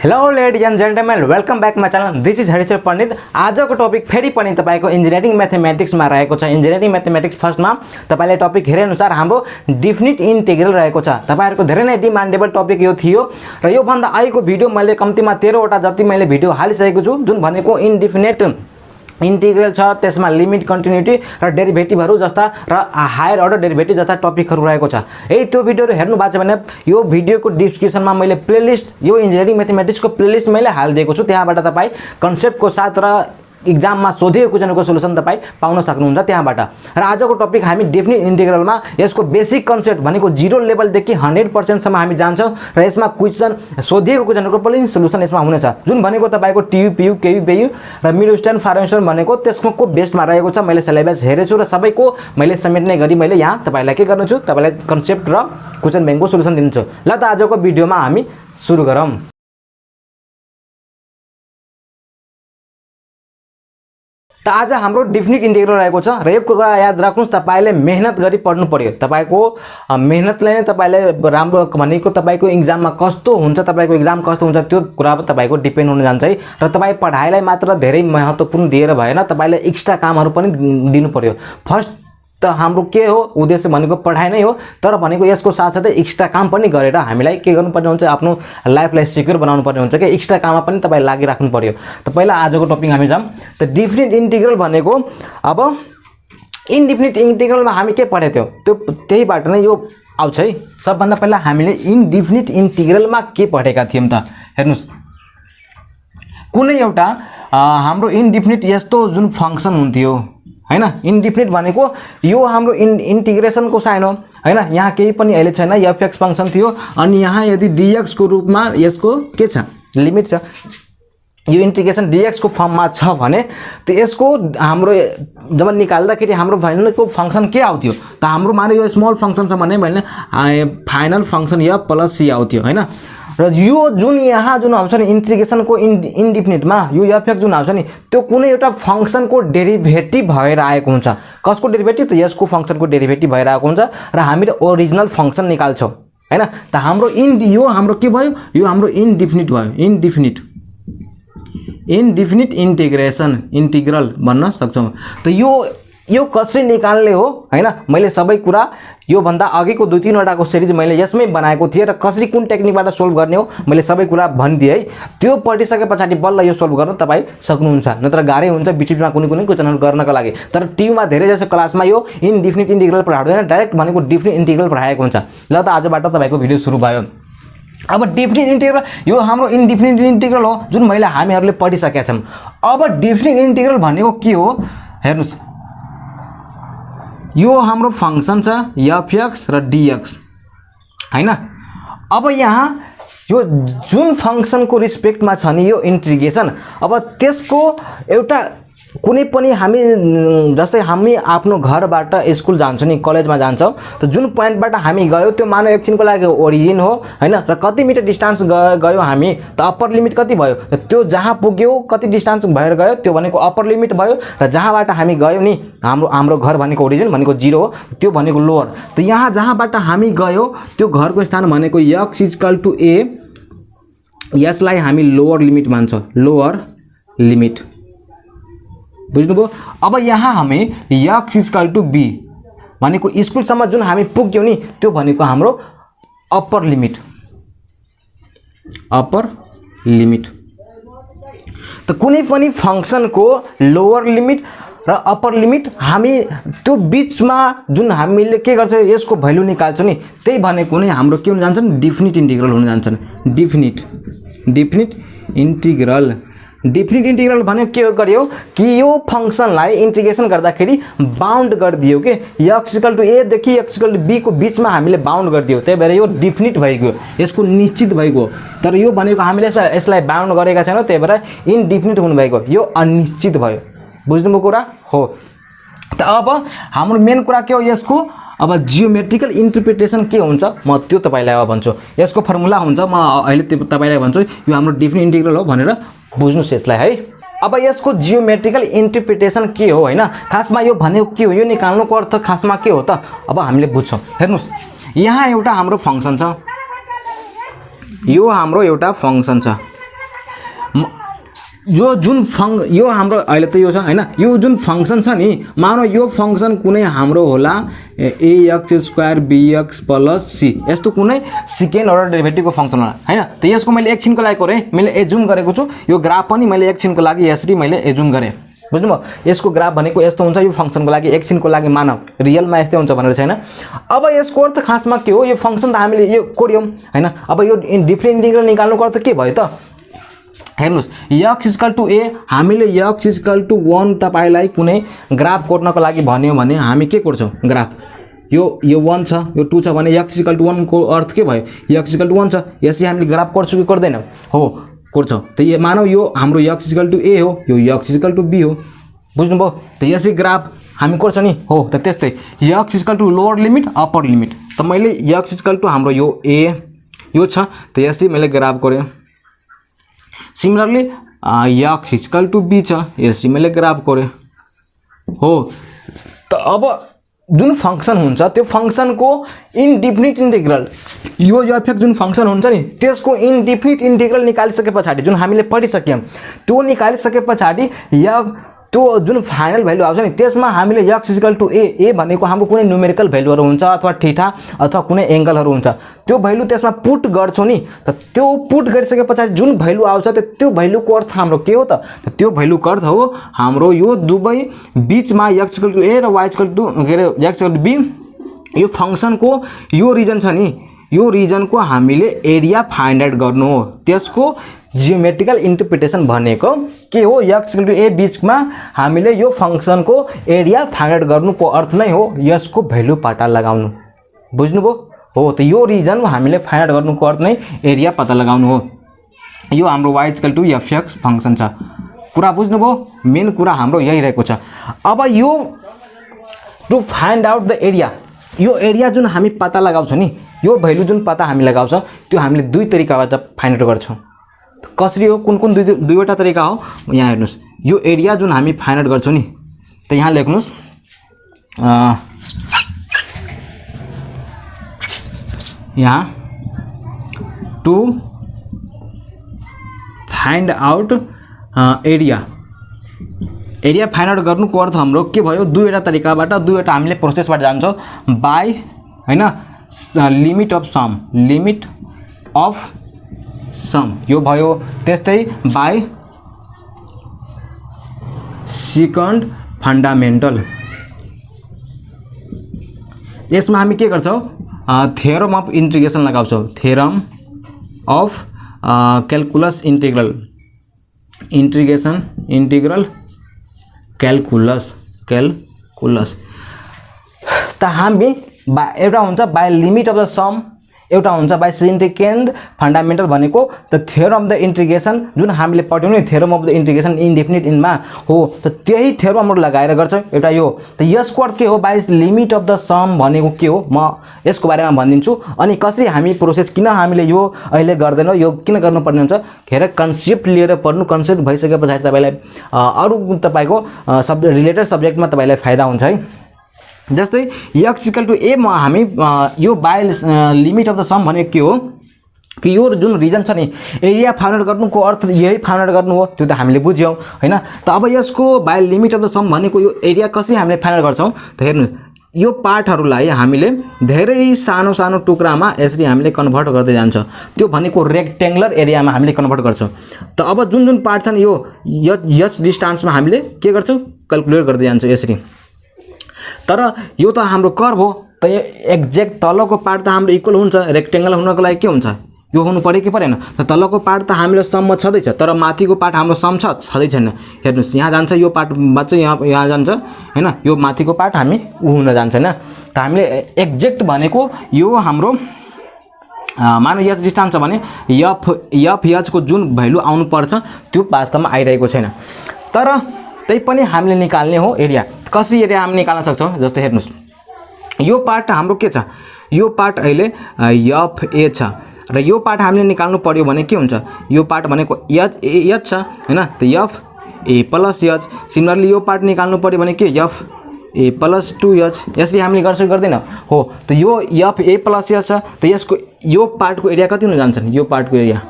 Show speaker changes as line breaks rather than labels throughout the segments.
Hello ladies and gentlemen, welcome back my channel. This is Harichar Pandit. आज को topic फेरि पनि तपाईको इंजिनियरिंग मैथमेटिक्समा रहेको छ। इंजिनियरिंग मैथमेटिक्स फर्स्टमा तपाईले टपिक हेरे अनुसार हाम्रो डिफिनिट इंटीग्रल रहेको छ। तपाईहरुको धेरै नै डिमान्डेबल टपिक यो थियो र यो भन्दा अगाडिको भिडियो मैले कम्तीमा 13 वटा जति मैले भिडियो हालिसकेको छु, जुन भनेको इनडिफिनिट इंटीग्रल छ, त्यसमा लिमिट, कन्टिन्युटी र डेरिभेटिभहरु जस्ता र हायर अर्डर डेरिभेटिभ जस्ता टपिकहरु रहेको छ। यही त्यो भिडियोहरु हेर्नु भएको छ भने यो भिडियोको डिस्क्रिप्सनमा मैले प्लेलिस्ट, यो इंजिनियरिंग मैथमेटिक्सको प्लेलिस्ट मैले हालिदिएको छु। त्यहाँबाट तपाई कन्सेप्टको साथ र एक्जाममा सोधिएको क्वेशनको सोलुसन तपाई पाउन सक्नुहुन्छ त्यहाँबाट। र आजको टपिक हामी डेफिनिट इंटीग्रलमा यसको बेसिक कन्सेप्ट भनेको 0 लेभलदेखि 100% सम्म हामी जान्छौं र यसमा क्वेशन सोधिएको क्वेशनको पनि सोलुसन यसमा हुनेछ। जुन भनेको तपाईको टियु, पियु, केयु, पेयु र मिड स्ट्यान्ड, फार स्ट्यान्ड भनेको त्यसको बेस्टमा रहेको छ। मैले सिलेबस हेरेछु र सबैको मैले समेट्ने गरी मैले यहाँ तपाईलाई के गर्नु छु, तपाईलाई कन्सेप्ट र क्वेशन बैंकको सोलुसन दिन्छु। ल त आजको भिडियोमा हामी सुरु गरौँ। त आज हाम्रो डेफिनिट इंटीग्रल रहेको छ र एक कुरा याद राख्नुस्, तपाईले मेहनत गरी पढ्नु पर्यो। तपाईको मेहनतले नै तपाईले राम्रो भनेको तपाईको एक्जाममा कस्तो हुन्छ, तपाईको एक्जाम कस्तो हुन्छ त्यो कुरा तपाईको डिपेन्ड हुन जान्छ है। र तपाई पढाइलाई मात्र धेरै महत्त्वपूर्ण दिएर भएन, तपाईले एक्स्ट्रा कामहरु पनि दिनु पर्यो। फर्स्ट त हाम्रो के हो उद्देश्य भनेको पढाइ नै हो, तर भनेको यसको साथसाथै एक्स्ट्रा काम पनि गरेर हामीलाई के गर्नुपर्ने हुन्छ, आफ्नो लाइफलाई सिक्योर बनाउनु पर्ने हुन्छ के एक्स्ट्रा काममा पनि तपाई लागिराख्नु पर्यो। त पहिला आजको टपिक हामी जाम। त डेफिनिट इंटीग्रल भनेको अब इनडेफिनिट इंटीग्रलमा हामी के पढेथ्यौ त्यो त्यहीबाट नै यो आउँछ है। सबभन्दा पहिला हामीले इनडेफिनिट इंटीग्रलमा के पढेका थियौं त हेर्नुस्। कुनै एउटा हाम्रो इनडेफिनिट यस्तो जुन फंक्सन हुन्थ्यो हैन, इनडेफिनिट भनेको यो हाम्रो इंटीग्रेशन को साइन हो हैन। यहाँ केही पनि अहिले छैन, fx फंक्शन थियो अनि यहाँ यदि dx को रूपमा यसको के छ, लिमिट छ, यो इंटीग्रेशन dx को फर्ममा छ भने त यसको हाम्रो जब निकाल्दाखेरि हाम्रो फाइनलको फंक्शन के आउँथ्यो त हाम्रो माने यो स्मल फंक्शन छ भने मैले फाइनल फंक्शन या प्लस c आउँथ्यो हैन। र यो जुन यहाँ जुन आउँछ नि इंटीग्रेशन को इनडेफिनिटमा यो fx जुन आउँछ नि त्यो कुनै एउटा फंक्शन को डेरिभेटिभ भएर आएको हुन्छ। कसको डेरिभेटिभ त यसको फंक्शन को डेरिभेटिभ भएर आएको हुन्छ र हामीले ओरिजिनल फंक्शन निकाल्छौं हैन। त हाम्रो यो हाम्रो के भयो, यो हाम्रो इनडेफिनिट भयो। इनडेफिनिट इंटीग्रेशन इंटीग्रल भन्न सक्छौं। त यो कसरी निकाल्ने हो हैन, मैले सबै कुरा यो भन्दा अघिको 2-3 वटाको सिरिज मैले यसमै बनाएको थिए र कसरी कुन टेक्निकबाट सोल्भ गर्ने हो मैले सबै कुरा भनिदिए है। त्यो पढिसकेपछि बल्ल यो सोल्भ गर्न तपाई सक्नुहुन्छ, नत्र गाह्रै हुन्छ बीचमा कुनै क्वेशनहरु गर्नका लागि। तर टियुमा धेरै जसो क्लासमा यो इनडेफिनिट इंटीग्रल पढाउँदैन, डाइरेक्ट भनेको डेफिनिट इंटीग्रल पढाएको हुन्छ। ल त आजबाट तपाईको भिडियो सुरु भयो। अब डेफिनिट इंटीग्रल यो हाम्रो इनडेफिनिट इंटीग्रल हो जुन मैले हामीहरुले पढिसकेका छौं। अब डेफिनिट इंटीग्रल भनेको के हो हेर्नुस्। यो हाम्रो फंक्शन छ fx र dx हैन। अब यहाँ यो जुन फंक्शन को रिस्पेक्टमा छ नि यो इंटीग्रेशन, अब त्यसको एउटा कुनै पनि हामी जस्तै हामी आफ्नो घरबाट स्कुल जान्छौं नि, कलेजमा जान्छौं, त जुन पोइन्टबाट हामी गयो त्यो मानव एकछिनको लागि ओरिजिन हो हैन, र कति मिटर डिस्टेंस गयो हामी त अप्पर लिमिट कति भयो, त्यो जहाँ पुग्यो कति डिस्टेंस भएर गयो त्यो भनेको अप्पर लिमिट भयो। र जहाँबाट हामी गयो नि हाम्रो घर भनेको ओरिजिन भनेको 0 हो, त्यो भनेको लोअर। त यहाँ जहाँबाट हामी गयो त्यो घरको स्थान भनेको x = a, यसलाई हामी लोअर लिमिट मान्छौं, लोअर लिमिट, बुझ्नुभयो। अब यहाँ हामी x = b भनेको स्कुलसम्म जुन हामी पुग्यौ नि त्यो भनेको हाम्रो अप्पर लिमिट, अप्पर लिमिट। त कुनै पनि फंक्शन को लोअर लिमिट र अप्पर लिमिट हामी त्यो बीचमा जुन हामीले के गर्छ यसको भ्यालु निकाल्छौं नि त्यही भनेको नै हाम्रो के हुन जान्छन्, डेफिनिट इंटीग्रल हुन जान्छन्। Definite integral. डेफिनिट इंटीग्रल भनेको के गर्यो कि यो फंक्शनलाई इंटीग्रेशन गर्दाखेरि बाउन्ड गरिदियो के x = a देखि x = b को बीचमा हामीले बाउन्ड गरिदियो, त्यही भएर यो डेफिनिट भइगयो, यसको निश्चित भइगयो। तर यो भनेको हामीले यसलाई बाउन्ड गरेका छैनौं, त्यही भएर इनडेफिनिट हुनु भएको, यो अनिश्चित भयो। बुझ्नुभयो कुरा हो। त अब हाम्रो मेन कुरा के हो यसको, अब जियोमेट्रिकल इन्टरप्रिटेसन के हुन्छ म त्यो तपाईलाई अब भन्छु। यसको फर्मुला हुन्छ, म अहिले तपाईलाई भन्छु यो हाम्रो डेफिनिट इंटीग्रल हो भनेर बुझ्नुस् यसलाई है। अब यसको जियोमेट्रिकल इन्टरप्रिटेसन के हो हैन, खासमा यो भनेको के हो, यो निकाल्नुको अर्थ खासमा के हो त अब हामीले बुझ्छौं। हेर्नुस् यहाँ एउटा हाम्रो फंक्सन छ, यो हाम्रो एउटा फंक्सन छ यो जुन यो हाम्रो अहिले त यो छ हैन, यो जुन फंक्सन छ नि, मानौ यो फंक्सन कुनै हाम्रो होला ax² bx + c, यस्तो कुनै सेकेन्ड अर्डर डेरिभेटिभको फंक्सन होला हैन। त यसको मैले एकछिनको लागि गरे, मैले एज्युम गरेको छु, यो ग्राफ पनि मैले एकछिनको लागि यसरी मैले एज्युम गरे, बुझ्नुभयो। यसको ग्राफ भनेको यस्तो हुन्छ, यो फंक्सनको लागि एकछिनको लागि मानौ रियलमा यस्तै हुन्छ भनेर छैन। अब यसको अर्थ खासमा के हो, यो फंक्सन त हामीले यो कोर्यौं हैन। अब यो डिफरेन्ट इन्टिग्रल निकाल्नुको अर्थ के भयो त, हेर्नुस् x = a, हामीले x = 1 तपाईलाई कुनै ग्राफ कोर्नको लागि भन्यो भने हामी के कोर्छौं, ग्राफ यो 1 छ, यो 2 छ भने x = 1 को अर्थ के भयो, x = 1 छ, यसरी हामीले ग्राफ कोर्छौं कि कोर्दैनौं, हो कोर्छौं। त यो मानौ यो हाम्रो x = a हो, यो x = b हो, बुझ्नुभयो। त यसरी ग्राफ हामी कोर्छौं नि, हो। त त्यस्तै x = lower limit upper limit, त मैले x = हाम्रो यो a यो छ, त यसरी मैले ग्राफ कोरे। सिमिलरली x = b छ, यसरी मैले ग्राफ कोरे, हो। त अब जुन फंक्सन हुन्छ त्यो फंक्सनको इन्डिफिनिट इन्टिग्रल, यो f जुन फंक्सन हुन्छ नि त्यसको इन्डिफिनिट इन्टिग्रल निकालिसकेपछि जुन हामीले पढिसक्यौं, त्यो निकालिसकेपछि त्यो जुन फाइनल भ्यालु आउँछ नि त्यसमा हामीले x = a भनेको हाम्रो कुनै न्युमेरिकल भ्यालुहरु हुन्छ अथवा थीटा अथवा कुनै एंगलहरु हुन्छ, त्यो भ्यालु त्यसमा पुट गर्छौं नि। त त्यो पुट गरिसकेपछि जुन भ्यालु आउँछ त्यो भ्यालुको अर्थ हाम्रो के हो त, त्यो भ्यालुको अर्थ हो हाम्रो यो दुबै बीचमा x = a र y = x = b, यो फंक्सनको यो रिजन छ नि, यो रिजनको हामीले एरिया फाइन्ड आउट गर्नु हो। त्यसको जियोमेट्रिकल इन्टरप्रिटेसन भनेको के हो, x = a बीचमा हामीले यो फंक्सनको एरिया फाइन्ड आउट गर्नुको अर्थ नै हो यसको भ्यालु पत्ता लगाउनु, बुझ्नुभयो, हो। त यो रिजन हामीले फाइन्ड आउट गर्नुको अर्थ नै एरिया पत्ता लगाउनु हो। यो हाम्रो y = fx फंक्सन छ, कुरा बुझ्नुभयो, मेन कुरा हाम्रो यही रहेको छ। अब यो to find out the area, यो एरिया जुन हामी पत्ता लगाउँछौं नि, यो भ्यालु जुन पत्ता हामी लगाउँछौं त्यो हामीले दुई तरिकाबाट फाइन्ड आउट गर्छौं। कसरी हो, कुन दुईवटा तरिका हो, यहाँ हेर्नुस्। यो एरिया जुन हामी फाइन्ड आउट गर्छौं नि, त यहाँ लेख्नुस् यहाँ to find out area, area find out गर्नुको अर्थ हाम्रो के भयो, दुईवटा तरिकाबाट दुईवटा हामीले प्रोसेसबाट जान्छौं, बाइ हैन लिमिट अफ सम यो भयो, त्यस्तै बाइ सेकेन्ड फन्डामेन्टल। यसमा हामी के गर्छौं, थ्योरम अफ इन्टिग्रेसन लगाउँछौं, theorem of calculus integral calculus. त हामी एउटा हुन्छ by limit of the sum, एउटा हुन्छ बाइ सेकेन्ड फन्डामेन्टल भनेको त थ्योरम अफ द इन्टिग्रेसन जुन हामीले पढ्यौं नि, थ्योरम अफ द इन्टिग्रेसन इन्डेफिनिट इनमा हो। त त्यही थ्योरम हाम्रो लगाएर गर्छ एउटा यो। त यसको अर्थ के हो, by limit of the sum भनेको के हो म यसको बारेमा भनिदिन्छु, अनि कसरी हामी प्रोसेस किन हामीले यो अहिले गर्दैनौं, यो किन गर्नुपर्ने हुन्छ, हेर कन्सेप्ट लिएर पढ्नु, कन्सेप्ट भइसकेपछि तपाईलाई अरु तपाईको रिलेटेड सब्जेक्टमा तपाईलाई फाइदा हुन्छ है। जस्तै x = a मा हामी यो by limit of the sum भनेको के हो कि यो जुन रिजन छ नि एरिया फाइन्ड आउट गर्नुको अर्थ यही फाइन्ड आउट गर्नु हो, त्यो त हामीले बुझ्यौं हैन। त अब यसको by limit of the sum भनेको यो एरिया कसरी हामीले फाइन्ड आउट गर्छौं, त हेर्नु यो पार्टहरुलाई हामीले धेरै सानो सानो टुक्रामा यसरी हामीले कन्भर्ट गर्दै जान्छ, त्यो भनेको रेक्टेंगुलर एरियामा हामीले कन्भर्ट गर्छौं। त अब जुन जुन पार्ट छन् यो यस डिस्टेन्समा हामीले के गर्छौं, क्याल्कुलेट गर्दै जान्छौं यसरी। तर यो त हाम्रो कर्व हो, त एक्ज्याक्ट तलको पार्ट त हाम्रो इक्वल हुन्छ, रेक्टेंगल हुनको लागि के हुन्छ, यो हुनु पर्यो कि परेन। त तलको पार्ट त हाम्रो सममा छदैछ, तर माथिको पार्ट हाम्रो सम छदै छैन। हेर्नुस् यहाँ जान्छ, यो पार्टमा चाहिँ यहाँ जान्छ हैन, यो माथिको पार्ट हामी हुन जान्छ हैन। त हामीले एक्ज्याक्ट भनेको यो हाम्रो मानौ यस डिस्टेन्स छ भने f को जुन भ्यालु आउनु पर्छ त्यो वास्तवमा आइरहेको छैन, तर त्यही पनि हामीले निकाल्ने हो एरिया। कसरी एरिया हामी निकाल्न सक्छौं, जस्तै हेर्नुस् यो पार्ट हाम्रो के छ, यो पार्ट अहिले fa छ र यो पार्ट हामीले निकाल्नु पर्यो भने के हुन्छ, यो पार्ट भनेको h छ हैन, त fa + h। सिमिलरली यो पार्ट निकाल्नु पर्यो भने के fa + 2h, यसरी हामीले गर्दैन हो। त यो fa + h छ, त यसको यो पार्टको एरिया कति हुन जान्छ, यो पार्टको एरिया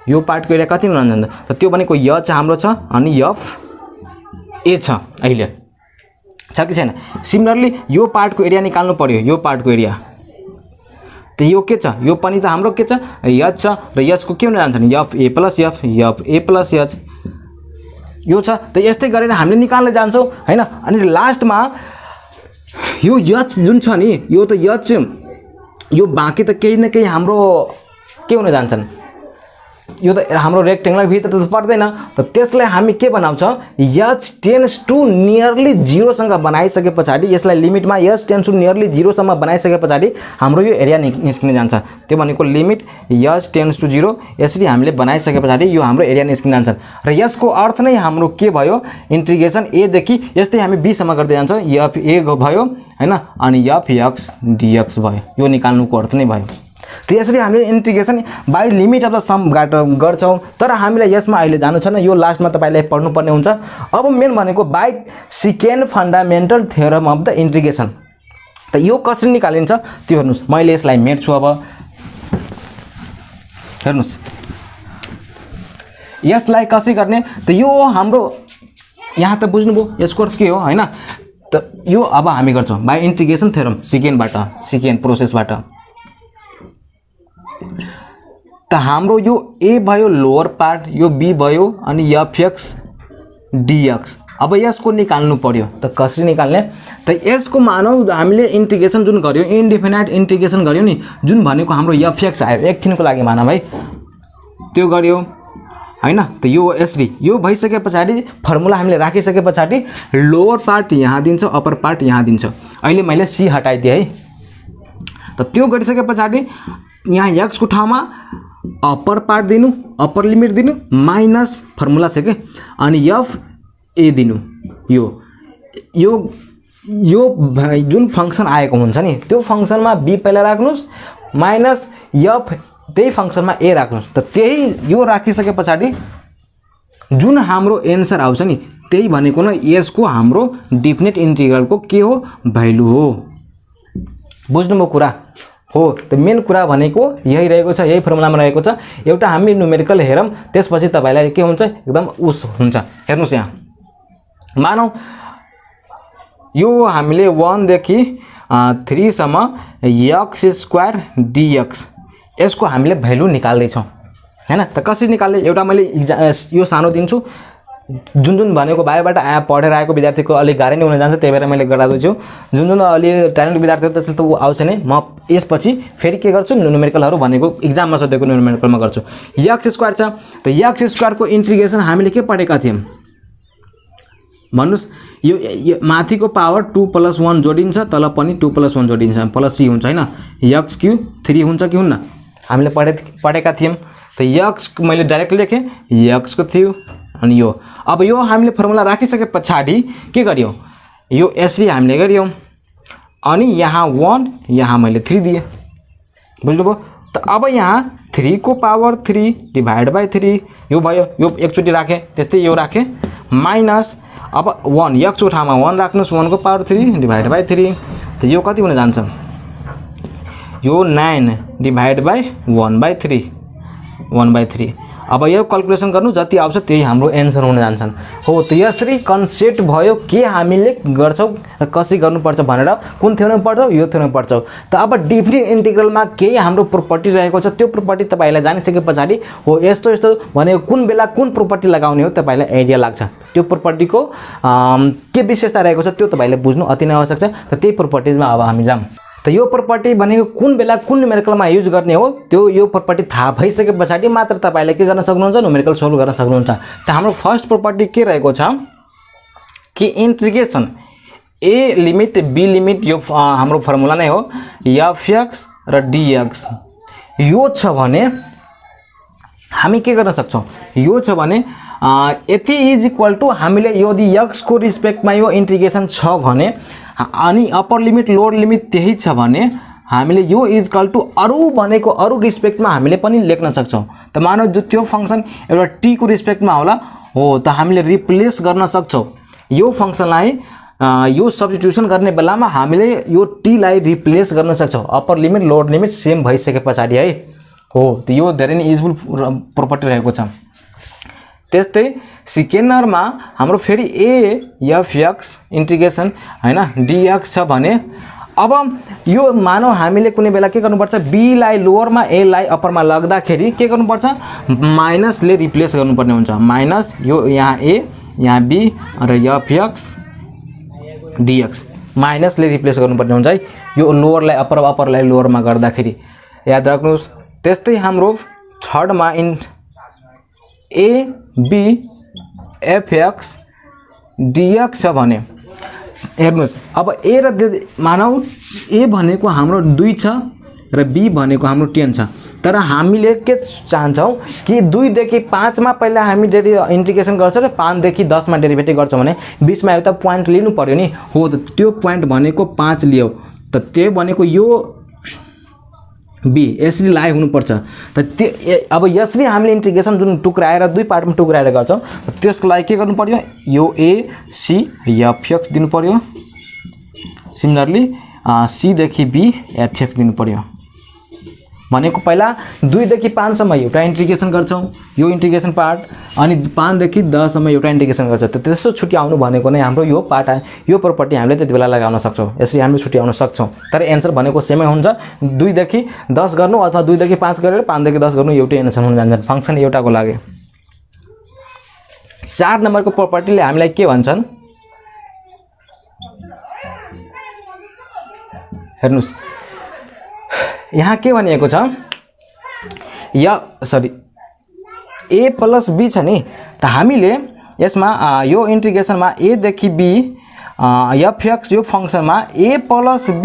यो पार्टको एरिया कति हुन जान्छ त त्यो भनेको य चाहिँ हाम्रो छ अनि एफ ए छ अहिले छ कि छैन। सिमिलरली यो पार्टको एरिया निकाल्नु पर्यो, यो पार्टको एरिया त यो के छ, यो पनि त हाम्रो के छ एच छ र एचको के हुन जान्छ नि F A plus F H यो छ। त यस्तै गरेर हामीले निकाल्न जान्छौँ हैन। अनि लास्टमा यो एच जुन छ नि यो त एच यो बाँकी त केही न केही हाम्रो के हुन जान्छन्, यो त हाम्रो रेक्टेङ्गुलर भित्र त पर्दैन। त त्यसलाई हामी के बनाउँछ एच टेन्स टु नियरली 0 सँग बनाइसके पछाडि यसलाई लिमिटमा एच टेन्स टु नियरली 0 सम्म बनाइसके पछाडि हाम्रो यो एरिया निस्किन जान्छ। त्यो भनेको लिमिट एच टेन्स टु 0 यसरी हामीले बनाइसके पछाडि यो हाम्रो एरिया निस्किन जान्छ र यसको अर्थ नै हाम्रो के भयो इन्टिग्रेसन ए देखि यस्तै हामी बी सम्म गर्दै जान्छौँ। एफ ए भयो हैन अनि एफ एक्स डीएक्स भयो, यो निकाल्नुको अर्थ नै भयो। त यसरी हामीले integration by limit of the sum गर्छौँ। तर हामीलाई यसमा अहिले जानु छैन, यो लास्टमा तपाईलाई पढ्नुपर्ने हुन्छ। अब मेन भनेको by second fundamental theorem of the integration. त यो कसरी निकालिन्छ त्यो हेर्नुस्, मैले यसलाई मेट्छु। अब हेर्नुस् यसलाई कसरी गर्ने त यो हाम्रो यहाँ त बुझ्नुभयो यसको अर्थ के हो हैन। त यो अब हामी गर्छौँ बाई इन्टिग्रेसन थ्योरम सेकेन्ड प्रोसेसबाट। त हाम्रो यो ए भयो लोअर पार्ट, यो बी भयो अनि एफ एक्स डीएक्स। अब यसको निकाल्नु पर्यो। त कसरी निकाल्ने त यसको मानौ हामीले इन्टिग्रेसन जुन गर्यो इन्डिफिनाइट इन्टिग्रेसन गर्यो नि जुन भनेको हाम्रो एफ एक्स आयो एकछिनको लागि मानौ है त्यो गर्यो हैन। त यो यसरी यो भइसके पछाडि फर्मुला हामीले राखिसके पछाडि लोअर पार्ट यहाँ दिन्छ अप्पर पार्ट यहाँ दिन्छ। अहिले मैले सी हटाइदिएँ है। त त्यो गरिसके पछाडि यहाँ एक्स को ठाउँमा अप्पर पार्ट दिनु, अप्पर लिमिट दिनु माइनस फर्मुला छ के अनि एफ ए दिनु। यो यो यो जुन फंक्सन आएको हुन्छ नि त्यो फंक्सनमा बी पहिला राख्नुस् माइनस एफ त्यही फंक्सनमा ए राख्नुस्। त त्यही यो राखिसके पछाडि जुन हाम्रो एन्सर आउँछ नि त्यही भनेको न यसको हाम्रो डेफिनेट इन्टिग्रलको के हो भ्यालु हो। बुझ्नुभयो कुरा हो। त मेन कुरा भनेको यही रहेको छ, यही फर्मुलामा रहेको छ। एउटा हामी न्युमेरिकल हेरौँ त्यसपछि तपाईलाई के हुन्छ एकदम उस हुन्छ। हेर्नुस् यहाँ मानौ यो हामीले 1 देखि 3 सम्म एक्स स्क्वायर डीएक्स यसको हामीले भ्यालु निकाल्दै छौं हैन। त कसरी निकाल्ने एउटा मैले यो सानो दिन्छु जुन जुन भनेको बाहिरबाट पढेर आएको विद्यार्थीको अलिक गाह्रो नै हुन जान्छ त्यही भएर मैले गराउँदैछु। जुन जुन अलि ट्यालेन्ट विद्यार्थीहरु त्यस्तो आउँछ नै म यसपछि फेरि के गर्छु न्युमेरिकलहरु भनेको एक्जाममा सोधेको न्युमेरिकलमा गर्छु। एक्स स्क्वायर छ त एक्स स्क्वायर को इन्टिग्रेसन हामीले के पढेका थियौं भन्नुस् यो माथिको पावर 2 + 1 जोडिन्छ तल पनि 2 + 1 जोडिन्छ प्लस सी हुन्छ हैन। एक्स क्यूब 3 हुन्छ कि हुन्न हामीले पढेका थियौं। त एक्स मैले डाइरेक्ट लेखे एक्स को थियो अनि यो अब यो हामीले फर्मुला राखिसके पछाडी के गर्यौ यो यसरी हामीले गर्यौ अनि यहाँ 1 यहाँ मैले 3 दिए। बुझ्नुभयो। त अब यहाँ 3 को पावर 3 डिवाइड बाइ 3 यो भयो यो एकचोटी राखे त्यस्तै यो राखे माइनस अब 1 एक्स को ठाउँमा 1 राख्नुस् 1 को पावर 3 डिवाइड बाइ 3 त यो कति हुन जान्छ यो 9 डिवाइड बाइ 1/3 1/3। अब यो क्याल्कुलेसन गर्नु जति आउँछ त्यही हाम्रो एन्सर हुन जान्छन् हो। त यसरी कन्सेप्ट भयो के हामीले गर्छौ र कसरी गर्नुपर्छ भनेर कुन थ्योरम पढ्छौ यो थ्योरम पढ्छौ। त अब डेफिनेट इन्टिग्रलमा केही हाम्रो प्रोपर्टी रहेको छ त्यो प्रोपर्टी तपाईलाई जानिसके पछाडी हो यस्तो यस्तो भनेको कुन बेला कुन प्रोपर्टी लगाउने हो तपाईलाई आइडिया लाग्छ। त्यो प्रोपर्टीको के विशेषता रहेको छ त्यो तपाईले बुझ्नु अति नै आवश्यक छ। त त्यही प्रोपर्टीजमा अब हामी जाम। त यो प्रोपर्टी भनेको कुन बेला कुन न्युमेरिकलमा युज गर्ने हो त्यो यो प्रोपर्टी थाहा भइसके पछाडी मात्र तपाईले के गर्न सक्नुहुन्छ न्युमेरिकल सोल्भ गर्न सक्नुहुन्छ। त हाम्रो फर्स्ट प्रोपर्टी के रहेको छ कि integration A limit B limit यो हाम्रो फर्मुला नै हो एफ एक्स र डीएक्स यो छ भने हामी के गर्न सक्छौं यो छ भने यति इज इक्वल टु हामीले यदि एक्स को रिस्पेक्टमा यो इन्टिग्रेसन छ भने अनि अप्पर लिमिट लोअर लिमिट त्यही छ भने हामीले यो इज इक्वल टु अरु भनेको अरु रिस्पेक्टमा हामीले पनि लेख्न सक्छौं। त मानौ त्यो फंक्सन एउटा टी को रिस्पेक्टमा होला हो त हामीले रिप्लेस गर्न सक्छौं यो फंक्सनलाई यो सब्स्टिट्युसन गर्ने बेलामा हामीले यो टी लाई रिप्लेस गर्न सक्छौं upper limit lower limit same भइसके पछाडी है हो। त यो धेरै नै युजफुल प्रोपर्टी रहेको छ। त्यस्तै सेकेन्ड नम्बरमा हाम्रो फेरि AFX इन्टिग्रेसन हैन DX छ भने अब यो मानौ हामीले कुनै बेला के गर्नुपर्छ, B लाई लोवरमा A लाई अप्परमा लग्दाखेरि के गर्नुपर्छ, माइनसले रिप्लेस गर्नुपर्ने हुन्छ। माइनस यो यहाँ A यहाँ B र FX DX माइनसले रिप्लेस गर्नुपर्ने हुन्छ है, यो लोवरलाई अप्पर अप्परलाई लोवरमा गर्दाखेरि, याद राख्नुहोस्। त्यस्तै हाम्रो थर्डमा ABFX DX छ भने हेर्नुहोस्, अब A र मानौ A भनेको हाम्रो 2 छ र B भनेको हाम्रो 10 छ, तर हामीले के चाहन्छौँ कि 2 देखि 5 मा पहिला हामी इन्टिग्रेसन गर्छौँ र 5 देखि 10 मा डेरिभेटिभ गर्छौँ भने बीचमा एउटा पोइन्ट लिनु पर्यो नि। हो त त्यो पोइन्ट भनेको 5 लियो, त त्यो भनेको यो B यसरी लाइ हुनुपर्छ। त त्यो अब यसरी हामीले इन्टिग्रेसन जुन टुक्राएर 2 पार्टमा टुक्राएर गर्छौँ, त्यसको लागि के गर्नु पर्यो, यो ACFX दिनु पर्यो। सिमिलरली C देखि B FX दिनु पर्यो। भनेको पहिला 2 देखि 5 सम्म एउटा इन्टिग्रेसन गर्छौँ, यो इन्टिग्रेसन पार्ट, अनि 5 देखि 10 सम्म एउटा इन्टिग्रेसन गर्छ। त त्यसो छुट्याउनु भनेको नै हाम्रो यो पार्ट यो प्रोपर्टी हामीले त्यति बेला लगाउन सक्छौँ, यसरी हामीले छुट्याउन सक्छौँ। तर एन्सर भनेको सेमै हुन्छ, 2 देखि 10 गर्नु अथवा 2 देखि 5 गरेर 5 देखि 10 गर्नु एउटै एन्सर हुन जान्छ, फंक्सन एउटाको लागि। 4 नम्बरको प्रोपर्टीले हामीलाई के भन्छन्, हेर्नुस् यहाँ के भनिएको छ, A प्लस B छ नि, त हामीले यसमा यो इन्टिग्रेसनमा A देखि B FX यो फंक्सनमा A प्लस B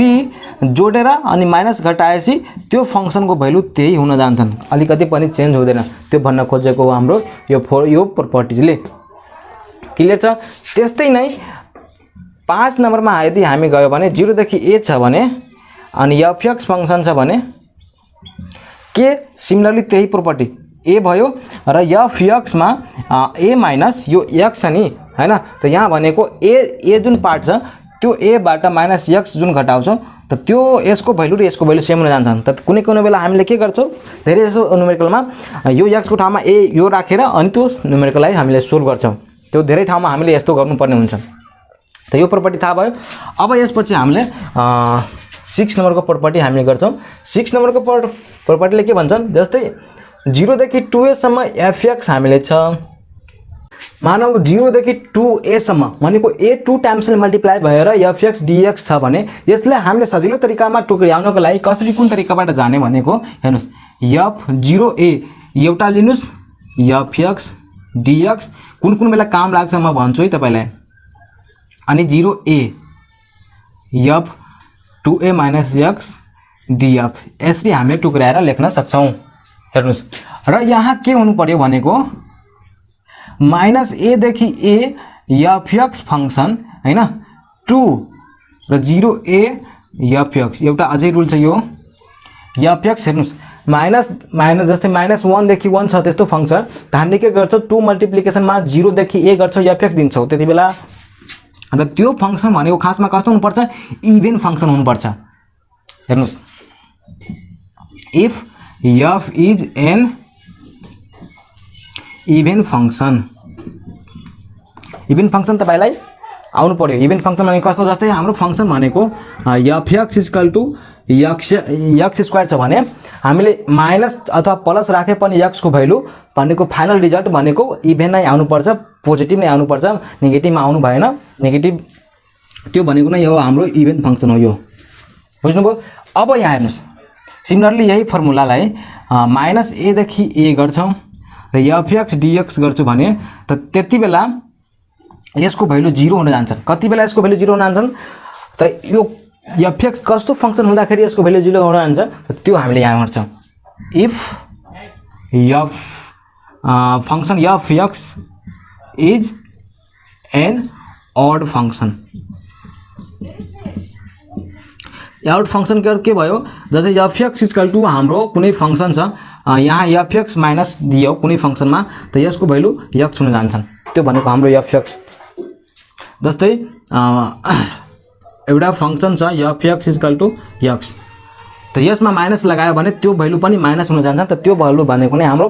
जोडेर अनि माइनस घटाएपछि त्यो फंक्सनको भ्यालु त्यही हुन जान्छन्, अलिकति पनि चेन्ज हुँदैन। त्यो भन्न खोजेको हाम्रो यो प्रोपर्टीले क्लियर छ। त्यस्तै नै 5 नम्बरमा यदि हामी गयो भने 0 देखि A छ भने अनि FX फंक्सन छ भने के सिमिलरली त्यही प्रोपर्टी A भयो र FX मा A माइनस यो X छ नि हैन, त यहाँ भनेको A जुन पार्ट छ त्यो A बाट माइनस X जुन घटाउँछ, त त्यो यसको भ्यालु र यसको भ्यालु सेम हुन जान्छन्। त कुनै बेला हामीले के गर्छौँ, धेरै जसो न्युमेरिकलमा यो X को ठाउँमा A यो राखेर अनि त्यो न्युमेरिकललाई हामीले सोल्भ गर्छौँ, त्यो धेरै ठाउँमा हामीले यस्तो गर्नुपर्ने हुन्छ। त यो प्रोपर्टी थाहा भयो। अब यसपछि हामीले 6 नम्बरको प्रोपर्टी हामीले गर्छौँ। 6 नम्बरको प्रोपर्टीले के भन्छन्, जस्तै 0 देखि 2a सम्म FX हामीले छ, मानौ 0 देखि 2a सम्म भनेको A 2 टाइम्सले मल्टिप्लाई भएर FX DX छ भने यसलाई हामीले सजिलो तरिकामा टुक्र्याउनको लागि कसरी कुन तरिकाबाट जाने भनेको हेर्नुस्, F0a एउटा लिनुस्, FX DX कुन बेला काम लाग्छ म भन्छु है तपाईलाई, अनि 0a F2a minus X DX यसरी हामीले टुक्राएर लेख्न सक्छौं। हेर्नुस्, र यहाँ के हुनु पर्यो भनेको माइनस A देखि A FX फंक्सन हैन 2 र 0a FX एउटा अझै रुल छ यो FX। हेर्नुस्, माइनस जस्तै -1 देखि 1 छ त्यस्तो फंक्सन, त हामीले के गर्छौं 2 मल्टिप्लिकेसन मा 0 देखि a गर्छौं FX दिन्छौं त्यति बेला। र त्यो फंक्सन भनेको खासमा कस्तो हुनुपर्छ, इभन फंक्सन हुनुपर्छ। हेर्नुस्, if f is an even function, even function तपाईलाई आउनु पर्यो। इभन फंक्सन भनेको कस्तो, जस्तै हाम्रो फंक्सन भनेको fx x स्क्वायर छ भने हामीले माइनस अथवा प्लस राखे पनि x को भ्यालु भनेको फाइनल रिजल्ट भनेको इभन नै आउनु पर्छ, पोजिटिभ नै आउनु पर्छ, नेगेटिभमा आउनु भएन। नेगेटिभ त्यो भनेको नै हो हाम्रो इभन फंक्सन हो यो, बुझ्नुभयो। अब यहाँ हेर्नुस्, सिमिलरली यही फर्मुलालाई -a देखि a गर्छौं र fx dx गर्छु भने त त्यति बेला यसको भ्यालु 0 हुन जान्छ। कति बेला यसको भ्यालु 0 हुन जान्छन्, त यो fx कस्तो फंक्सन हुँदाखेरि यसको भ्यालु 0 हुन जान्छ, त्यो हामीले यहाँ गर्छौं। If function fx is an odd function, odd function के भयो, जस्तै fx इक्वल टु हाम्रो कुनै फंक्सन छ, यहाँ fx माइनस दियो कुनै फंक्सनमा, त यसको भ्यालु x हुन जान्छन्, त्यो भनेको हाम्रो fx। जस्तै एउटा फंक्सन छ fx इक्वल टु x, त यसमा माइनस लगायो भने त्यो भ्यालु पनि माइनस हुन जान्छ। त त्यो भ्यालु भनेको नै हाम्रो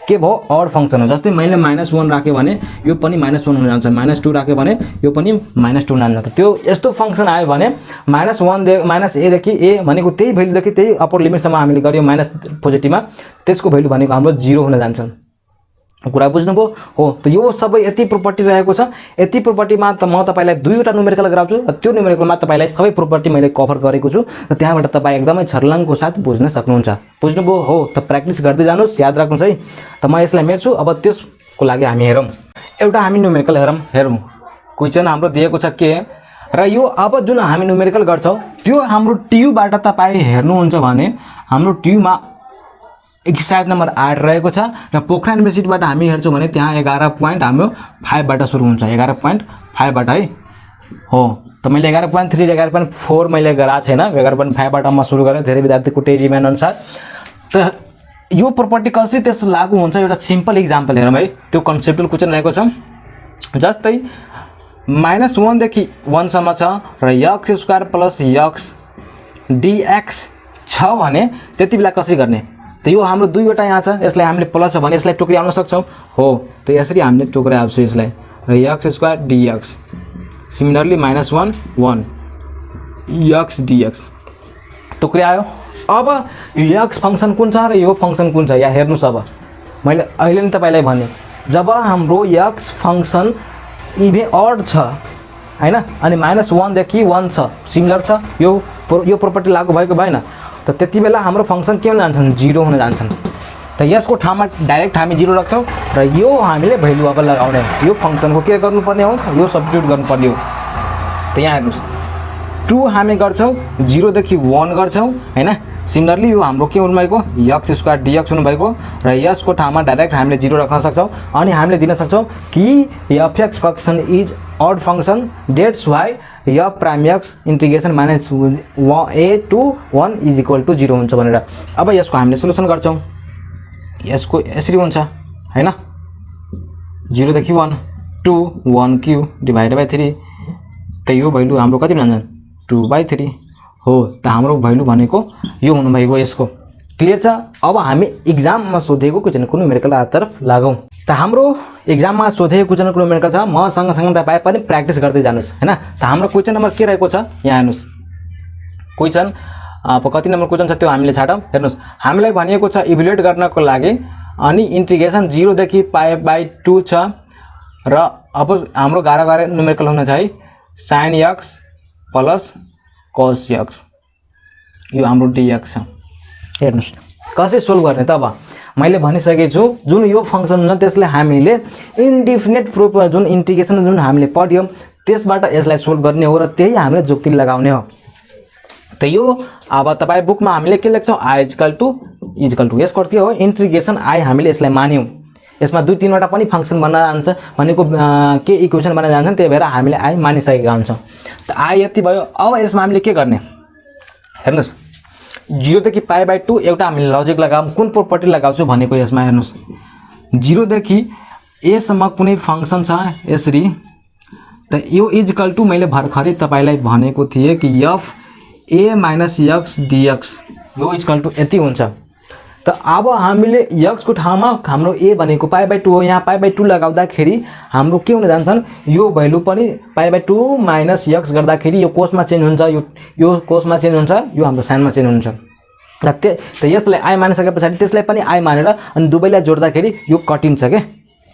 के भयो अड फंक्सन हो। जस्तै मैले -1 राखे भने यो पनि -1 हुन जान्छ, -2 राखे भने यो पनि -2 हुन जान्छ। त्यो यस्तो फंक्सन आयो भने -1 -a देखि a भनेको त्यही भ्यालु देखि त्यही अप्पर लिमिटसम्म हामीले गर्यो माइनस पोजिटिभमा, त्यसको भ्यालु भनेको हाम्रो 0 हुन जान्छ। कुरा बुझ्नुभयो हो। त यो सबै यति प्रोपर्टी रहेको छ। यति प्रोपर्टीमा त म तपाईलाई दुईवटा न्युमेरिकल गराउँछु र त्यो न्युमेरिकलमा तपाईलाई सबै प्रोपर्टी मैले कभर गरेको छु र त्यहाँबाट तपाई एकदमै छर्लङको साथ बुझ्न सक्नुहुन्छ। बुझ्नुभयो हो। त प्र्याक्टिस गर्दै जानुस्, याद राख्नुस् है। त म यसलाई मेट्छु। अब त्यसको लागि हामी हेरौँ, एउटा हामी न्युमेरिकल हेरौँ। क्वेशन हाम्रो दिएको छ के र यो अब जुन हामी न्युमेरिकल गर्छौं त्यो हाम्रो ट्युबाट तपाई हेर्नुहुन्छ भने हाम्रो ट्युमा एक्सरसाइज नम्बर 8 रहेको छ र पोखरा युनिभर्सिटीबाट हामी हेर्छौं भने त्यहाँ 11 हाम्रो 5 बाट सुरु हुन्छ। 11.5 बाट है हो। त मैले 11.3 11.4 मैले गराएको छैन, 11.5 बाट म सुरु गरेँ धेरै विद्यार्थीको टेरी डिमान्ड अनुसार। त यो प्रोपर्टी कसरी त्यस लागू हुन्छ एउटा सिम्पल एक्जाम्पल हेरौँ है। त्यो कन्सेप्चुअल क्वेशन रहेको छ। जस्तै -1 देखि 1 सम्म छ र x² + x dx छ भने त्यति बेला कसरी गर्ने? त यो हाम्रो दुईवटा यहाँ छ, यसलाई हामीले प्लस छ भने यसलाई टुक्राउन सक्छौं हो। त यसरी हामीले टुक्राउँछौं यसलाई र x² dx similarly -1 1 x dx टुक्रायो। अब यो x फंक्सन कुन छ र यो फंक्सन कुन छ यहाँ हेर्नुस्। अब मैले अहिले नै तपाईलाई भने जब हाम्रो x फंक्सन इभे अड छ हैन अनि -1 देखि 1 छ सिमिलर छ, यो प्रोपर्टी लागू भएको भएन। त त्यति बेला हाम्रो फंक्सन के हुन जान्छन् 0 हुन जान्छन्। त यसको ठाउँमा डाइरेक्ट हामी 0 राख्छौं र यो हामीले भ्यालु अब लगाउने यो फंक्सनको के गर्नुपर्ने हो यो सब्स्टिट्युट गर्नुपर्ने हो। त यहाँ हेर्नुस् 2 हामी गर्छौं 0 देखि 1 गर्छौं हैन। सिमिलरली यो हाम्रो के हुनु भएको x² dx हुनु भएको र यसको ठाउँमा डाइरेक्ट हामीले 0 राख्न सक्छौं अनि हामीले दिन सक्छौं कि fx function is odd function that's why f prime x integration -a to 1 is equal to 0 हुन्छ भनेर। अब यसको हामीले सोलुसन गर्छौं। यसको यसरी हुन्छ हैन 0 देखि 1 2 1³ डिवाइडेड बाइ 3 त यो भ्यालु हाम्रो कति हुन्छ 2/3 हो। त हाम्रो भ्यालु भनेको यो हुनु भएको यसको क्लियर छ। अब हामी एक्जाममा सोधेको क्वेशनको न्युमेरिकल तर्फ लागौं। त हाम्रो एक्जाममा सोधेको क्वेशनको न्युमेरिकल छ, म सँगसँगै तपाई पनि प्र्याक्टिस गर्दै जानुस् हैन। त हाम्रो क्वेशन नम्बर के रहेको छ यहाँ हेर्नुस्। क्वेशन कति नम्बर क्वेशन छ त्यो हामीले छाडौं। हेर्नुस् हामीलाई भनिएको छ इभ्यालुएट गर्नको लागि अनि इंटीग्रेशन 0 देखि π/2 छ र अब हाम्रो गाह्रो न्युमेरिकल हुन छ है sin x + cos x यो हाम्रो dx छ। हेर्नुस् कसरी सोल्भ गर्ने त। अब मैले भनिसकेको छु जुन यो फंक्सन हुन्छ त्यसलाई हामीले इन्डिफिनिट प्रुफ जुन इंटीग्रेशन जुन हामीले पढ्यौं त्यसबाट यसलाई सोल्भ गर्ने हो र त्यही हामीले जुक्ति लगाउने हो। त यो अब तपाई बुकमा हामीले के लेख्छौं i = यसको अर्थ के हो इंटीग्रेशन i हामीले यसलाई मान्यौं। यसमा 2-3 वटा पनि फंक्सन बन्न जान्छ भनेको के इक्वेसन बन्न जान्छन् त्यही भएर हामीले i मानिसकेका हुन्छौं। त i यति भयो। अब यसमा हामीले के गर्ने हेर्नुस् 0 देखि π/2 एउटा हामीले लजिक लगाऊँ कुन प्रोपर्टी लगाउँछु भनेको यसमा हेर्नुस् 0 देखि a सम्म कुनै फंक्सन छ यसरी त यो इज इक्वल टु मैले भर्खरै तपाईलाई भनेको थिए कि f a - x dx यो इज इक्वल टु यति हुन्छ। त अब हामीले x को ठाउँमा हाम्रो a भनेको π/2 हो। यहाँ π/2 लगाउँदाखेरि हाम्रो के हुन जान्छन् यो भ्यालु पनि π/2 - x गर्दाखेरि यो कोसमा चेन्ज हुन्छ, यो कोसमा चेन्ज हुन्छ, यो हाम्रो साइनमा चेन्ज हुन्छ। त यसलाई i मानिसकेपछि त्यसलाई पनि i मानेर अनि दुवैलाई जोड्दाखेरि यो कटिन्छ के।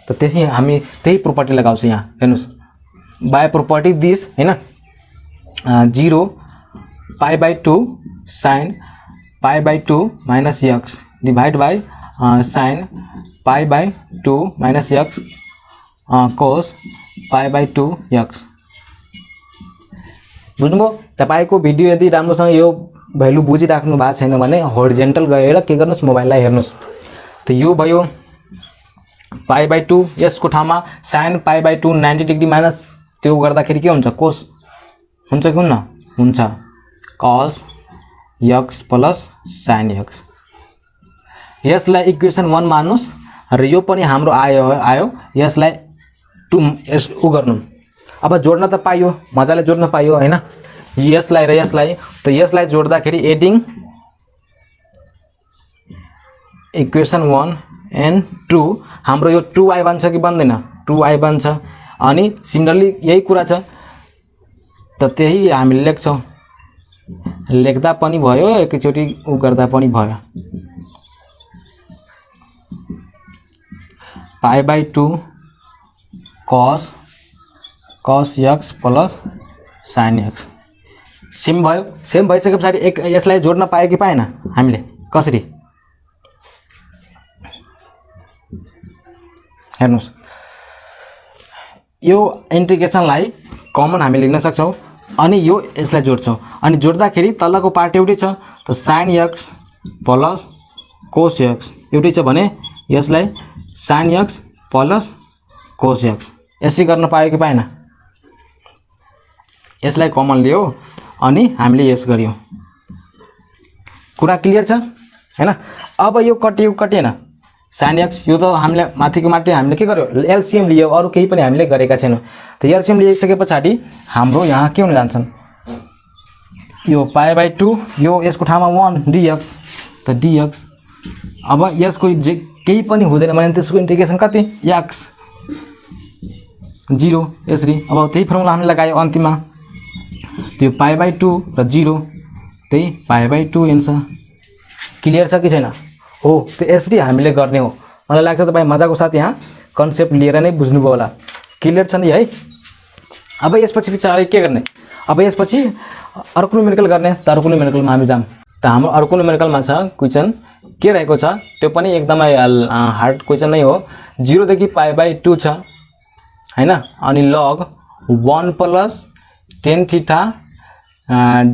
त त्यसै हामी त्यही प्रोपर्टी लगाउँछौं। यहाँ हेर्नुस् बाइ प्रोपर्टी दिस हैन 0 π/2 sin π/2 - x divide by sin π/2 - x cos π/2 x बुझ्नुभयो। तपाईको भिडियो यदि राम्रोसँग यो भ्यालु बुझिराख्नु भएको छैन भने होरिजेन्टल गएर के गर्नुस् मोबाइललाई हेर्नुस्। त यो भयो π/2 यसको ठाउँमा sin π/2 90 डिग्री माइनस त्यो गर्दाखेरि के हुन्छ cos हुन्छ कि हुन्न हुन्छ cos x + sin x। यसलाई इक्वेसन 1 मान्नुस् र यो पनि हाम्रो आयो यसलाई 2 यस उ गर्नु। अब जोड्न त पाइयो मजाले जोड्न पाइयो हैन यसलाई र यसलाई। त यसलाई जोड्दाखेरि एडिङ इक्वेसन 1 एन्ड 2 हाम्रो यो 2y बन्छ कि बन्दैन 2y बन्छ अनि सिमिलरली यही कुरा छ त त्यही हामीले लेख्छौं लेख्दा पनि भयो एकैचोटी उ गर्दा पनि भयो π/2 cos x plus sin x same भयो सेम भइसकेपछि एक यसलाई जोड्न पाए कि पाएन हामीले कसरी हेर्नुस् यो इन्टिग्रेसनलाई कमन हामी लिन सक्छौं अनि यो यसलाई जोड्छौं अनि जोड्दाखेरि तलको पार्ट एउटै छ त sin x plus cos x एउटै छ भने यसलाई sin x plus cos x यसै गर्न पायो कि पाएन यसलाई कमन लियो अनि हामीले यस गर्यौं कुरा क्लियर छ हैन अब यो कटिएन sin x यो त हामीले माथिको माथि हामीले के गर्यो एलसीएम लियो अरु केही पनि हामीले गरेका छैनौं त एलसीएम लिइसकेपछि हाम्रो यहाँ के हुन जान्छन् यो π/2 यो यसको ठाउँमा 1 dx त dx अब यसको केही पनि हुँदैन भने त्यसको इन्टिग्रेसन कति x 0 यसरी अब त्यही फर्मुला हामीले लगायो अन्तिममा त्यो π/2 र 0 त्यही π/2 एन्सर क्लियर छ कि छैन हो त्यो यसरी हामीले गर्ने हो मलाई लाग्छ तपाई मजाको साथ यहाँ कन्सेप्ट लिएर नै बुझ्नुभयो होला क्लियर छ नि है अब यसपछि बिचारै के गर्ने अब यसपछि अर्को न्युमेरिकल गर्ने त अर्को न्युमेरिकलमा हामी जाम त हाम्रो अर्को न्युमेरिकलमा छ क्वेशन के रहेको छ त्यो पनि एकदमै हार्ड क्वेशन नै हो 0 देखि π/2 छ हैन अनि log 1 plus tan theta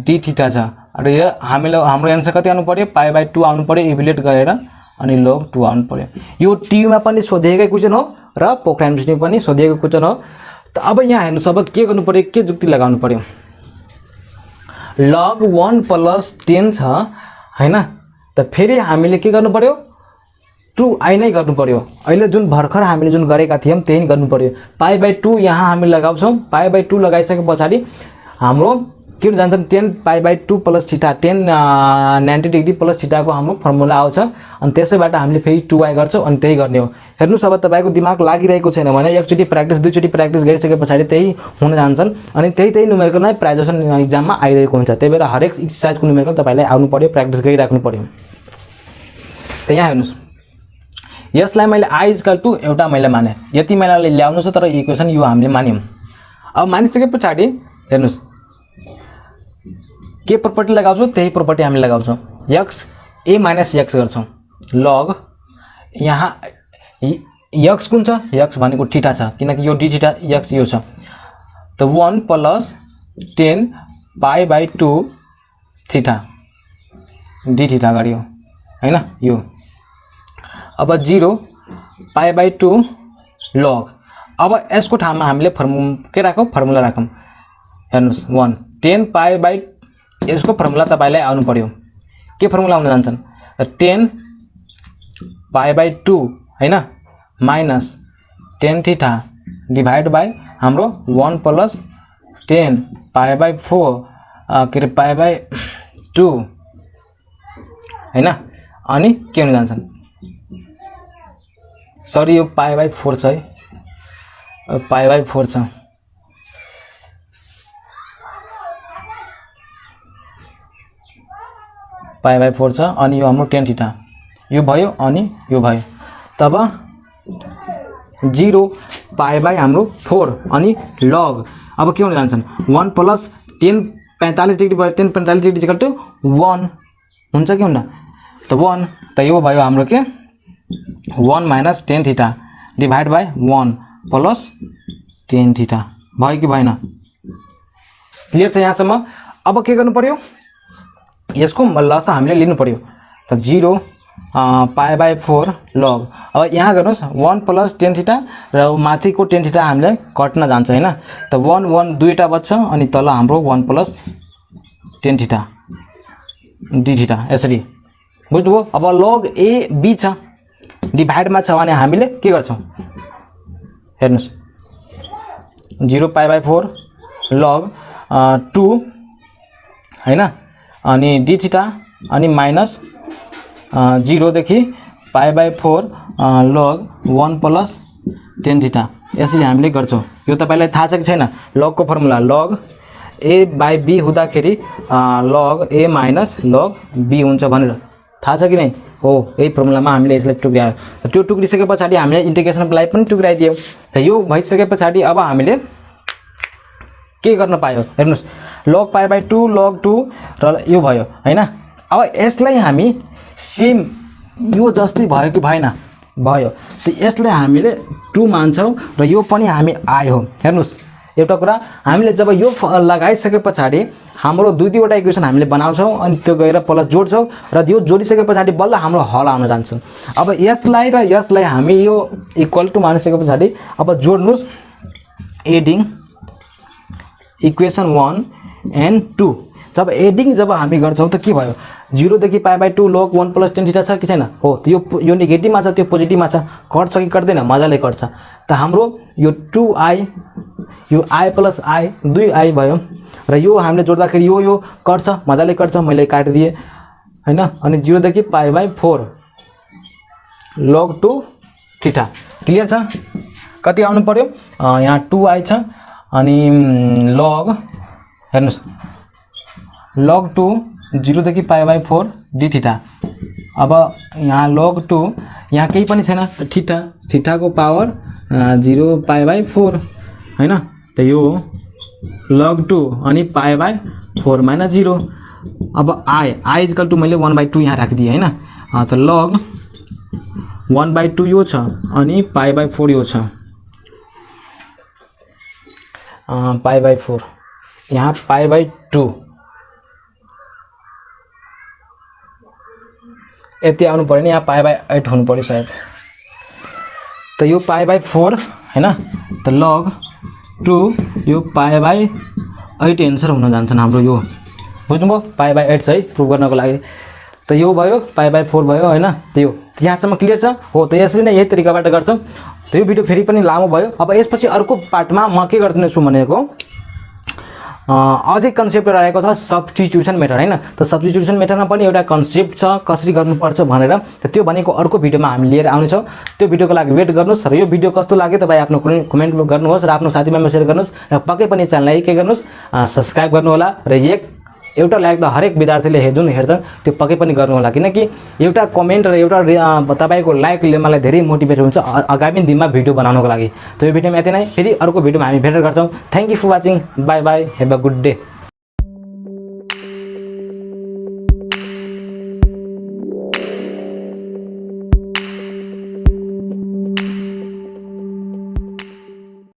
d theta छ र यो हाम्रो आन्सर कति आउनु पर्यो π/2 आउनु पर्यो इभ्यालुएट गरेर अनि log 2 आउनु पर्यो यो टीयू मा पनि सोधिएकै क्वेशन हो र पोखरान युनिभर्सिटी पनि सोधिएको क्वेशन हो त अब यहाँ हेर्नु सब के गर्नु पर्यो के जुक्ति लगाउनु पर्यो log 1 प्लस 10 छ हैन त फेरि हामीले के गर्नु पर्यो 2i नै गर्नु पर्यो अहिले जुन भर्खर हामीले जुन गरेका थियौं त्यही गर्नु पर्यो π/2 यहाँ हामी लगाउँछौं π/2 लगाइसकेपछि हाम्रो के जान्छ 10 π/2 plus theta 10 90 degree plus theta को हाम्रो फर्मुला आउँछ अनि त्यसैबाट हामीले फेरि 2i गर्छौं अनि त्यही गर्ने हो हेर्नुस् अब तपाईको दिमाग लागिरहेको छैन भने एकचोटी प्र्याक्टिस दुईचोटी प्र्याक्टिस गरिसकेपछि त्यही हुन जान्छन् अनि त्यही न्युमेरिकल नै प्राइजेसन एक्जाममा आइरहेको हुन्छ त्यही भएर हरेक एक्सरसाइजको न्युमेरिकल तपाईलाई आउनु पर्यो प्र्याक्टिस गरिराख्नु पर्यो त यहाँ हेर्नुस् यसलाई मैले i = एउटा मैले माने यति मैले ल्याउनु छ तर इक्वेसन यो हामीले मान्यौं अब मानिसकेपछि हेर्नुस् के प्रपर्टी लगाउँछौ त्यही प्रपर्टी हामी लगाउँछौं x a - x गर्छौं log यहाँ x कुन छ x भनेको थीटा छ किनकि यो d थीटा x यो छ त 1 प्लस 10 π/2 थीटा d थीटा गर्यो हैन यो अब 0 π/2 log अब यसको ठाउँमा हामीले फर्मुला राखौं हेर्नुस् 1 10 π/2 यसको फर्मुला तपाईलाई आउनु पर्यो के फर्मुला आउन जान्छन् 10 π/2 हैन minus tan theta divide by हाम्रो 1 प्लस 10 π/4 के रे π/2 हैन अनि के हुन जान्छन् सरी यो π/4 छ है π/4 छ π/4 छ अनि यो हाम्रो tan थीटा यो भयो अनि यो भयो तब 0 π/ हाम्रो 4 अनि log अब के हुन जान्छन् 1 प्लस 10 45 डिग्री भयो 10 45 डिग्री इक्वल टु 1 हुन्छ कि हुन्न त 1 त यो भयो हाम्रो के 1 minus tan theta divide by 1 plus tan theta भयो कि भएन क्लियर छ यहाँसम्म अब के गर्नु पर्यो यसको लस हामीले लिनु पर्यो त 0 π/4 log अब यहाँ गर्नुस् 1 प्लस tan थीटा र माथिको tan थीटा हामीले कट्न जान्छ हैन त 1 1 दुईटा बच्छ अनि तल हाम्रो 1 plus tan theta d theta यसरी बुझ्नुभयो अब log a b छ डिवाइड मा छ भने हामीले के गर्छौं हेर्नुस् 0 π/4 log 2 हैन अनि d थीटा अनि माइनस 0 देखि π/4 log 1 + tan थीटा यसरी हामीले गर्छौं। यो तपाईलाई थाहा छ कि छैन? लगको फर्मुला log a/b हुँदाखेरि log a - log b हुन्छ भनेर थाहा छ कि नै? हो, यही फर्मुलामा हामीले यसलाई टुक्रायो। त्यो टुक्रिसकेपछि हामीले इन्टिग्रेसनको लागि पनि टुक्राइदियौ। त यो भइसकेपछि अब हामीले के गर्न पायो? हेर्नुस्, log π/2 log 2 र यो भयो हैन। अब यसलाई हामी सेम यो जस्तै भयो कि भएन? भयो। त यसलाई हामीले 2 मान्छौं र यो पनि हामी i हो। हेर्नुस्, एउटा कुरा हामीले जब यो लगाइसकेपछि हाम्रो दुईवटा इक्वेसन हामीले बनाउँछौं अनि त्यो गएर प्लस जोड्छौं र यो जोडिसकेपछि बल्ल हाम्रो हल आउन जान्छ। अब यसलाई र यसलाई हामी यो इक्वल टु मानिसकेपछि अब जोड्नुस्, एडिङ इक्वेसन 1 and 2। जब एडिङ जब हामी गर्छौं त के भयो? 0 देखि π/2 log 1 + tan थीटा छ कि छैन? हो, यो नेगेटिभमा छ, त्यो पोजिटिभमा छ, कट्छ कि कट्दैन? मजाले कट्छ। त हाम्रो यो 2i यो i + i 2i भयो र यो हामीले जोड्दाखेरि यो कट्छ, मजाले कट्छ, मैले काटिदिए हैन। अनि 0 देखि π/4 log 2 थीटा। क्लियर छ? कति आउनु पर्यो? यहाँ 2i छ अनि log हेर्नुस्, log 2 0 देखि π/4 d थीटा। अब यहाँ log 2 यहाँ केही पनि छैन, थीटा को पावर 0 π/4 हैन। त यो log 2 अनि π/4 - 0। अब i = मैले 1/2 यहाँ राखिदिए हैन। त log 1/2 यो छ अनि π/4 यो छ। π/4 यहाँ π/2 यति आउनु पर्यो नि, यहाँ π/8 हुनु पर्यो सायद। त यो π/4 हैन। त log 2 यो π/8 एन्सर हुन जान्छ हाम्रो। यो बुझ्नुभयो? π/8 है प्रुभ गर्नको लागि। त यो भयो π/4 भयो हैन। त यो यहाँसम्म क्लियर छ? हो, त यसरी नै यही तरिकाबाट गर्छौं। त यो भिडियो फेरि पनि लामो भयो। अब यसपछि अर्को पार्टमा म के गर्दिन्छु भनेको अझै कन्सेप्ट रहेको छ सब्स्टिट्युसन मेथड हैन। त सब्स्टिट्युसन मेथडमा पनि एउटा कन्सेप्ट छ कसरी गर्नुपर्छ भनेर। त त्यो भनेको अर्को भिडियोमा हामी लिएर आउने छौं। त्यो भिडियोको लागि वेट गर्नुस् र यो भिडियो कस्तो लाग्यो तपाई आफ्नो कमेन्ट गर्नुहोस् र आफ्नो साथीभाइमा सेयर गर्नुहोस् र पक्कै पनि च्यानललाई के गर्नुहोस्, सब्स्क्राइब गर्नु होला र एउटा लाइक त हरेक विद्यार्थीले जुन हेर्छन् त्यो पक्कै पनि गर्नु होला, किनकि एउटा कमेन्ट र एउटा तपाईको लाइकले मलाई धेरै मोटिभेट हुन्छ आगामी दिनमा भिडियो बनाउनको लागि। त यो भिडियोमा यति नै, फेरि अर्को भिडियोमा हामी भेट गर्छौं। Thank you for watching, bye bye, have a good day.